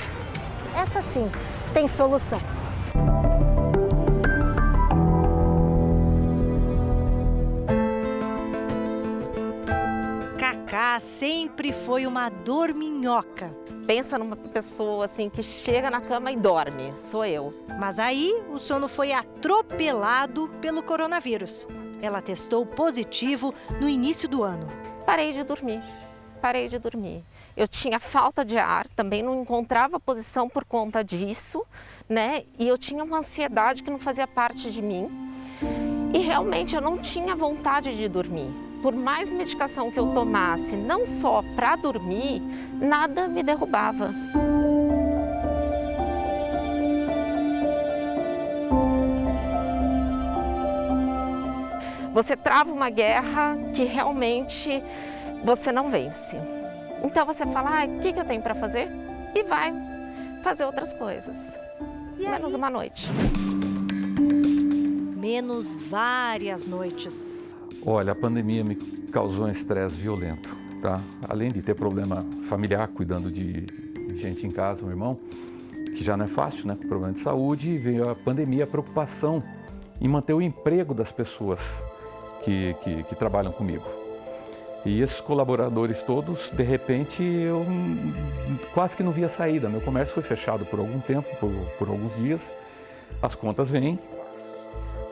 essa sim, tem solução. Cacá sempre foi uma dorminhoca. Pensa numa pessoa assim que chega na cama e dorme, sou eu. Mas aí o sono foi atropelado pelo coronavírus. Ela testou positivo no início do ano. Parei de dormir. Eu tinha falta de ar, também não encontrava posição por conta disso, né? E eu tinha uma ansiedade que não fazia parte de mim. E realmente eu não tinha vontade de dormir. Por mais medicação que eu tomasse, não só para dormir, nada me derrubava. Você trava uma guerra que realmente você não vence. Então você fala, o que eu tenho para fazer? E vai fazer outras coisas. Menos uma noite. Menos várias noites. Olha, a pandemia me causou um estresse violento, tá? Além de ter problema familiar, cuidando de gente em casa, um irmão, que já não é fácil, né? Problema de saúde, veio a pandemia, a preocupação em manter o emprego das pessoas que trabalham comigo. E esses colaboradores todos, de repente, eu quase que não via saída. Meu comércio foi fechado por algum tempo, por alguns dias. As contas vêm.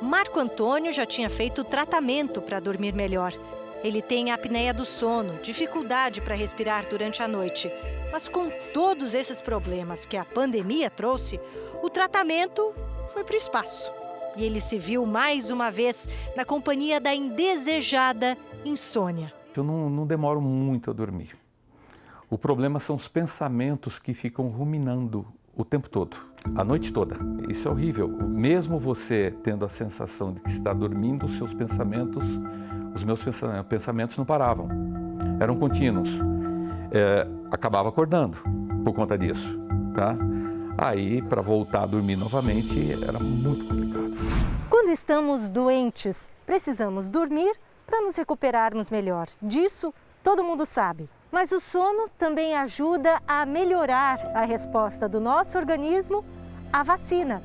Marco Antônio já tinha feito tratamento para dormir melhor. Ele tem apneia do sono, dificuldade para respirar durante a noite. Mas com todos esses problemas que a pandemia trouxe, o tratamento foi para o espaço. E ele se viu mais uma vez na companhia da indesejada insônia. Eu não demoro muito a dormir. O problema são os pensamentos que ficam ruminando o tempo todo, a noite toda. Isso é horrível. Mesmo você tendo a sensação de que está dormindo, os seus pensamentos, os meus pensamentos não paravam. Eram contínuos. Acabava acordando por conta disso, tá? Aí, para voltar a dormir novamente, era muito complicado. Quando estamos doentes, precisamos dormir para nos recuperarmos melhor. Disso, todo mundo sabe. Mas o sono também ajuda a melhorar a resposta do nosso organismo à vacina.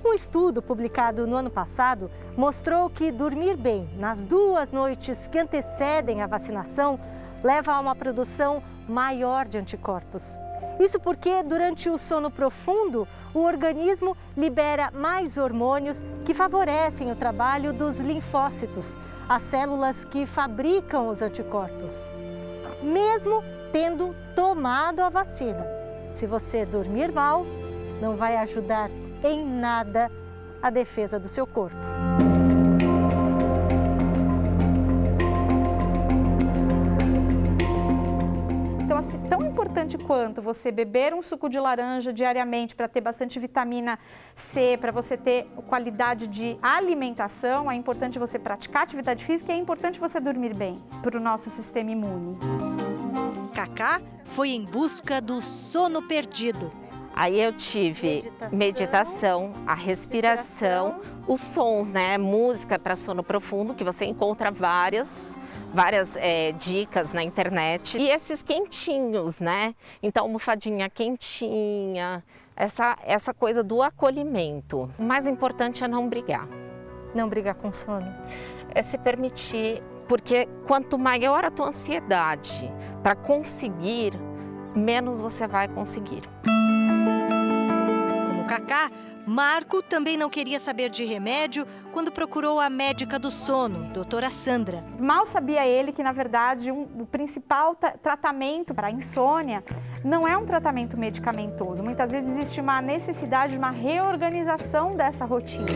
Um estudo publicado no ano passado mostrou que dormir bem nas 2 noites que antecedem a vacinação leva a uma produção maior de anticorpos. Isso porque, durante o sono profundo, o organismo libera mais hormônios que favorecem o trabalho dos linfócitos, as células que fabricam os anticorpos. Mesmo tendo tomado a vacina, se você dormir mal, não vai ajudar em nada a defesa do seu corpo. Então, assim, tão importante quanto você beber um suco de laranja diariamente para ter bastante vitamina C, para você ter qualidade de alimentação, é importante você praticar atividade física e é importante você dormir bem para o nosso sistema imune. Cacá foi em busca do sono perdido. Aí eu tive meditação, a respiração, os sons, né? Música para sono profundo, que você encontra várias dicas na internet. E esses quentinhos, né? Então, almofadinha quentinha, essa coisa do acolhimento. O mais importante é não brigar. Não brigar com sono? É se permitir, porque quanto maior a tua ansiedade para conseguir, menos você vai conseguir. Como Cacá, Marco também não queria saber de remédio quando procurou a médica do sono, doutora Sandra. Mal sabia ele que, na verdade, o principal tratamento para a insônia não é um tratamento medicamentoso. Muitas vezes existe uma necessidade de uma reorganização dessa rotina.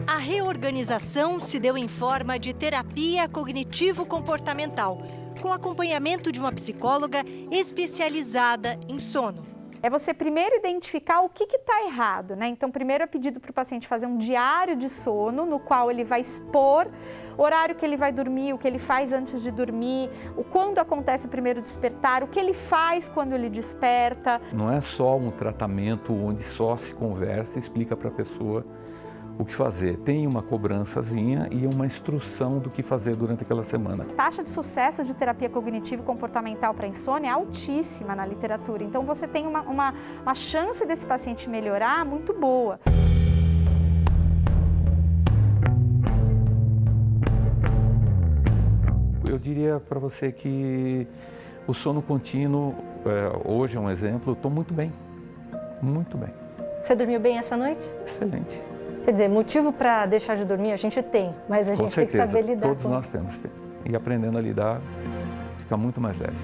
A reorganização se deu em forma de terapia cognitivo-comportamental, com acompanhamento de uma psicóloga especializada em sono. É você primeiro identificar o que está errado, né? Então, primeiro é pedido para o paciente fazer um diário de sono, no qual ele vai expor o horário que ele vai dormir, o que ele faz antes de dormir, quando acontece o primeiro despertar, o que ele faz quando ele desperta. Não é só um tratamento onde só se conversa e explica para a pessoa o que fazer. Tem uma cobrançazinha e uma instrução do que fazer durante aquela semana. A taxa de sucesso de terapia cognitivo comportamental para insônia é altíssima na literatura. Então, você tem uma chance desse paciente melhorar muito boa. Eu diria para você que o sono contínuo, hoje é um exemplo, estou muito bem, muito bem. Você dormiu bem essa noite? Excelente. Quer dizer, motivo para deixar de dormir a gente tem, mas a gente tem que saber lidar todos nós temos. E aprendendo a lidar, fica muito mais leve.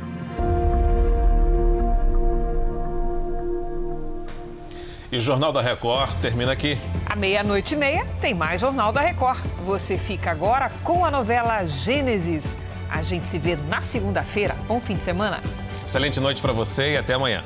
E o Jornal da Record termina aqui. À 00:30 tem mais Jornal da Record. Você fica agora com a novela Gênesis. A gente se vê na segunda-feira. Bom fim de semana. Excelente noite para você e até amanhã.